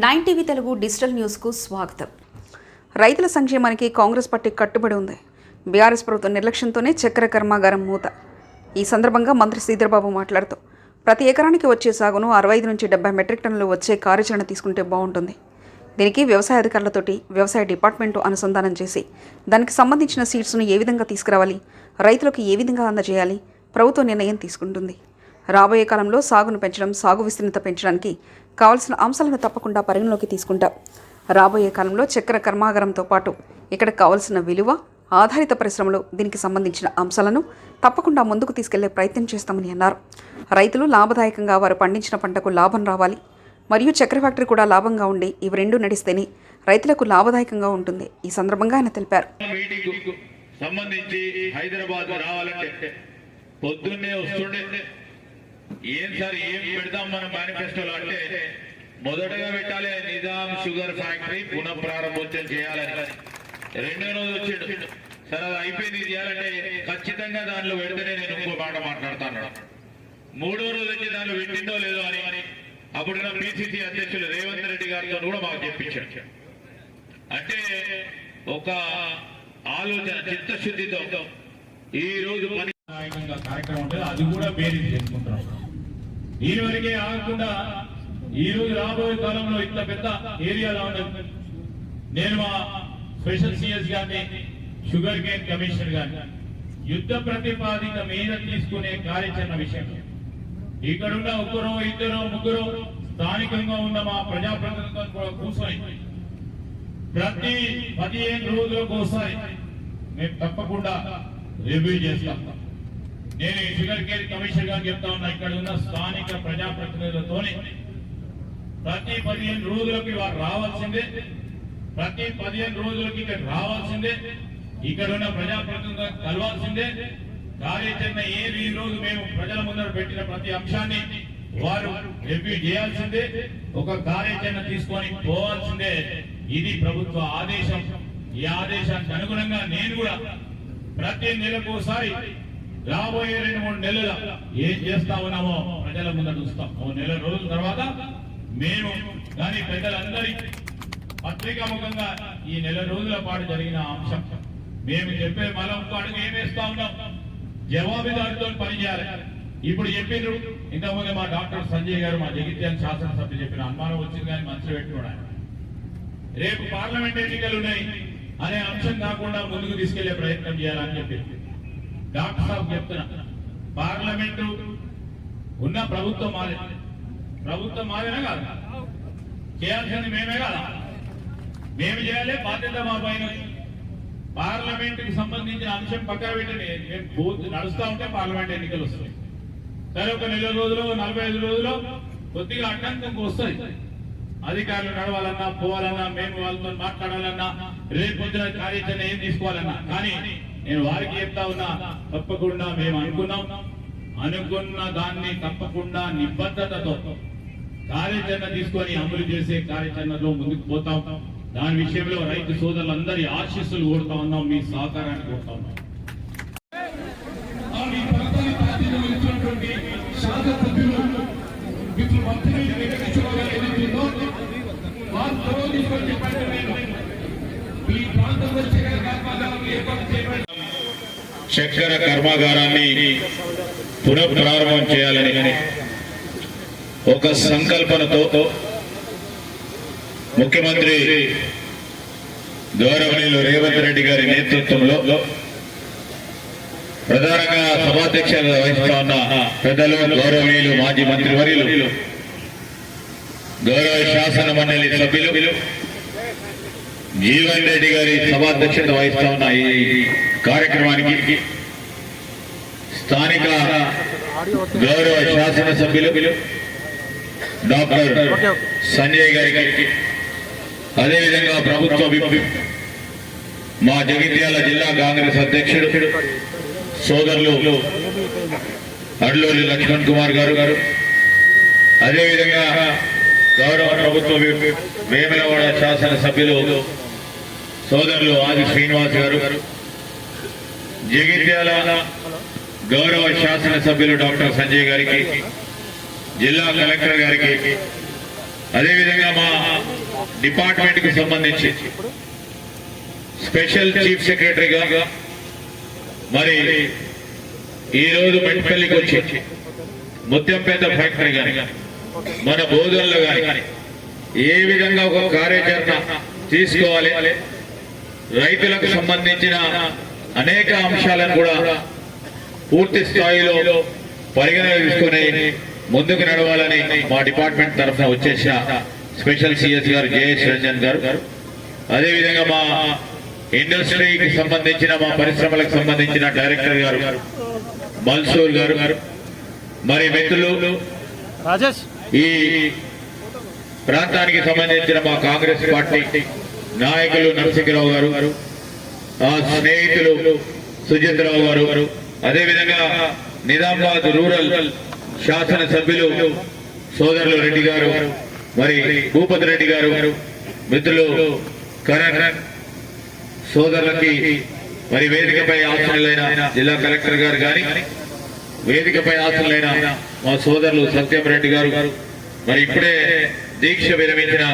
9 TV Telugu digital న్యూస్కు స్వాగతం. రైతుల సంక్షేమానికి కాంగ్రెస్ పార్టీ కట్టుబడి ఉంది. బీఆర్ఎస్ ప్రభుత్వం నిర్లక్ష్యంతోనే చక్కెర కర్మాగారం మూత. ఈ సందర్భంగా మంత్రి శ్రీధర్బాబు మాట్లాడుతూ ప్రతి ఎకరానికి వచ్చే సాగును 65 నుంచి 70 మెట్రిక్ టన్నులు వచ్చే కార్యాచరణ తీసుకుంటే బాగుంటుంది. దీనికి వ్యవసాయ అధికారులతోటి వ్యవసాయ డిపార్ట్మెంటు అనుసంధానం చేసి దానికి సంబంధించిన సీడ్స్ను ఏ విధంగా తీసుకురావాలి, రైతులకు ఏ విధంగా అందజేయాలి ప్రభుత్వం నిర్ణయం తీసుకుంటుంది. రాబోయే కాలంలో సాగును పెంచడం, సాగు విస్తీర్ణత పెంచడానికి కావాల్సిన అంశాలను తప్పకుండా పరిగణలోకి తీసుకుంటాం. రాబోయే కాలంలో చక్కెర కర్మాగారంతో పాటు ఇక్కడ కావాల్సిన విలువ ఆధారిత పరిశ్రమలు, దీనికి సంబంధించిన అంశాలను తప్పకుండా ముందుకు తీసుకెళ్లే ప్రయత్నం చేస్తామని అన్నారు. రైతులు లాభదాయకంగా వారు పండించిన పంటకు లాభం రావాలి, మరియు చక్కెర ఫ్యాక్టరీ కూడా లాభంగా ఉండి ఇవి రెండు నడిస్తేనే రైతులకు లాభదాయకంగా ఉంటుంది. ఈ సందర్భంగా ఆయన తెలిపారు. సంబంధించి హైదరాబాద్ రావాలంటే పొద్దున్నే వస్తుండే ఏం సార్ ఏం పెడతాం మన మేనిఫెస్టోలో అంటే మొదటగా పెట్టాలి నిజాం షుగర్ ఫ్యాక్టరీ పునఃప్రారంభోత్సవం చేయాలని. రెండో రోజు వచ్చాడు సార్ అది అయిపోయింది చేయాలంటే ఖచ్చితంగా దానిలో పెడితేనే నేను ఇంకో మాట మాట్లాడుతాను. మూడో రోజు వచ్చి దానిలో పెట్టిందో లేదో అని అప్పుడున్న పిసిసి అధ్యక్షులు రేవంత్ రెడ్డి గారితో కూడా మాకు చెప్పించాడు. అంటే ఒక ఆలోచన చిత్తశుద్ధితో ఈ రోజు పని కార్యక్రమం ఉంటుంది, అది కూడా బేరీ చేసుకుంటున్నాం. దీని వరకే ఆగకుండా ఈ రోజు రాబోయే కాలంలో ఇంత పెద్ద ఏరియాలో ఉండదు. నేను మా స్పెషల్ సిఎస్ గారిని, షుగర్ కేన్ కమిషనర్ గారిని యుద్ధ ప్రతిపాదిక మీద తీసుకునే కార్యాచరణ విషయం ఇక్కడున్న ఒకరో ఇద్దరు ముగ్గురు స్థానికంగా ఉన్న మా ప్రజాప్రతినిధులతో కూడా కూర్చొని ప్రతి 15 రోజులకు ఒకసారి మేము తప్పకుండా రివ్యూ చేస్తాం. నేను షుగర్ కేర్ కమిషనర్ గారు చెప్తా ఉన్నా, ఇక్కడ ఉన్న స్థానిక ప్రజాప్రతినిధులతోని ప్రతి 15 రోజులకి వారు రావాల్సిందే, ప్రతి 15 రోజులకి ఇక్కడ రావాల్సిందే, ఇక్కడ ఉన్న ప్రజాప్రతినిధులను కలవాల్సిందే. కార్యాచరణ ఏది ఈ రోజు మేము ప్రజల ముందర పెట్టిన ప్రతి అంశాన్ని వారు రివ్యూ చేయాల్సిందే, ఒక కార్యాచరణ తీసుకొని పోవాల్సిందే. ఇది ప్రభుత్వ ఆదేశం. ఈ ఆదేశానికి అనుగుణంగా నేను కూడా ప్రతి నెలకు ఒకసారి రాబోయే 2-3 నెలల ఏం చేస్తా ఉన్నామో ప్రజల ముందర చూస్తాం. 3 నెలల రోజుల తర్వాత మేము కానీ పెద్దలందరి పత్రికాముఖంగా ఈ నెల రోజుల పాటు జరిగిన అంశం మేము చెప్పే మనం అడుగు ఏమేస్తా ఉన్నాం, జవాబుదారితో పనిచేయాలి. ఇప్పుడు చెప్పిండ్రు ఇంతకుముందు మా డాక్టర్ సంజయ్ గారు, మా జగిత్యాల శాసనసభ్యులు చెప్పిన అనుమానం వచ్చింది కానీ మనసులో పెట్టుకోవడానికి రేపు పార్లమెంట్ ఎన్నికలు ఉన్నాయి అనే అంశం కాకుండా ముందుకు తీసుకెళ్లే ప్రయత్నం చేయాలని చెప్పి డాక్టర్ సాబ్ చెప్తున్నా. పార్లమెంటు ఉన్న ప్రభుత్వం మాదేనా కాదు, చేయాల్సింది మేమే కాదా, మేము చేయాలి, బాధ్యత మా పైన. పార్లమెంట్ కి సంబంధించిన అంశం పక్కా పెట్టండి. మేము నడుస్తా ఉంటే పార్లమెంట్ ఎన్నికలు వస్తాయి. సరే ఒక 4 రోజులు 45 రోజులు కొద్దిగా అడ్డంకం వస్తుంది. అధికారులు నడవాలన్నా, పోవాలన్నా, మేము వాళ్ళతో మాట్లాడాలన్నా, రేపు పొద్దున కార్యాచరణ ఏం తీసుకోవాలన్నా. కానీ నేను వారికి చెప్తా ఉన్నా, తప్పకుండా మేము అనుకున్న దాన్ని తప్పకుండా నిబద్ధతతో కార్యాచరణ తీసుకొని అమలు చేసే కార్యాచరణలో ముందుకు పోతాం. దాని విషయంలో రైతు సోదరులందరి ఆశీస్సులు కోరుతా ఉన్నాం, మీ సహకారాన్ని కోరుతా ఉన్నాం. చక్కెర కర్మాగారాన్ని పునఃప్రారంభం చేయాలని ఒక సంకల్పనతో ముఖ్యమంత్రి గౌరవనీయులు రేవంత్ రెడ్డి గారి నేతృత్వంలో ప్రధానంగా సభాధ్యక్షత వహిస్తా ఉన్న పెద్దలు గౌరవనీయులు మాజీ మంత్రివర్యులు, గౌరవ శాసన మండలి సభ్యులు జీవన్ రెడ్డి గారి సభాధ్యక్షత వహిస్తా ఉన్న ఈ కార్యక్రమానికి స్థానిక గౌరవ శాసనసభ్యులు డాక్టర్ సంజయ్ గారికి, అదేవిధంగా ప్రభుత్వ విప్ మా జగిత్యాల జిల్లా కాంగ్రెస్ అధ్యక్షుడు సోదరులు అడ్లూరి లక్ష్మణ్ కుమార్ గారు, అదేవిధంగా గౌరవ ప్రభుత్వ విప్ వేములవాడ శాసనసభ్యులు సోదరులు ఆది శ్రీనివాస్ గారు, జగిత్యాల గౌరవ శాసనసభ్యులు డాక్టర్ సంజయ్ గారికి, జిల్లా కలెక్టర్ గారికి, అదేవిధంగా మా డిపార్ట్మెంట్ కి సంబంధించి స్పెషల్ చీఫ్ సెక్రటరీగా మరి ఈరోజు మెట్పల్లికి వచ్చి ముత్యంపేట ఫ్యాక్టరీ కానీ మన బోధనలో కానీ ఏ విధంగా ఒక కార్యాచరణ తీసుకోవాలి, రైతులకు సంబంధించిన అనేక అంశాలను కూడా పూర్తి స్థాయిలో పరిగణన తీసుకుని ముందుకు నడవాలని మా డిపార్ట్మెంట్ తరఫున వచ్చేసిన స్పెషల్ సిఎస్ గారు జేఎస్ రంజన్ గారు, అదేవిధంగా మా ఇండస్ట్రీకి సంబంధించిన మా పరిశ్రమలకు సంబంధించిన డైరెక్టర్ గారు మల్సూర్ గారు, మరి మిత్రులు రాజేష్, ఈ ప్రాంతానికి సంబంధించిన మా కాంగ్రెస్ పార్టీ నాయకులు నరసింహరావు గారు, ఆ స్నేహితులు సుజిత్రావు గారు, అదేవిధంగా నిజామాబాద్ రూరల్ శాసనసభ్యులు సోదరులు రెడ్డి గారు, మరి భూపతి రెడ్డి గారు, మిత్రులు కరణ్ సోదరులకి, మరి వేదికపై ఆసనులైన జిల్లా కలెక్టర్ గారు కానీ వేదికపై ఆసనులైన మా సోదరులు సత్యం రెడ్డి గారు, మరి ఇప్పుడే దీక్ష విరమించిన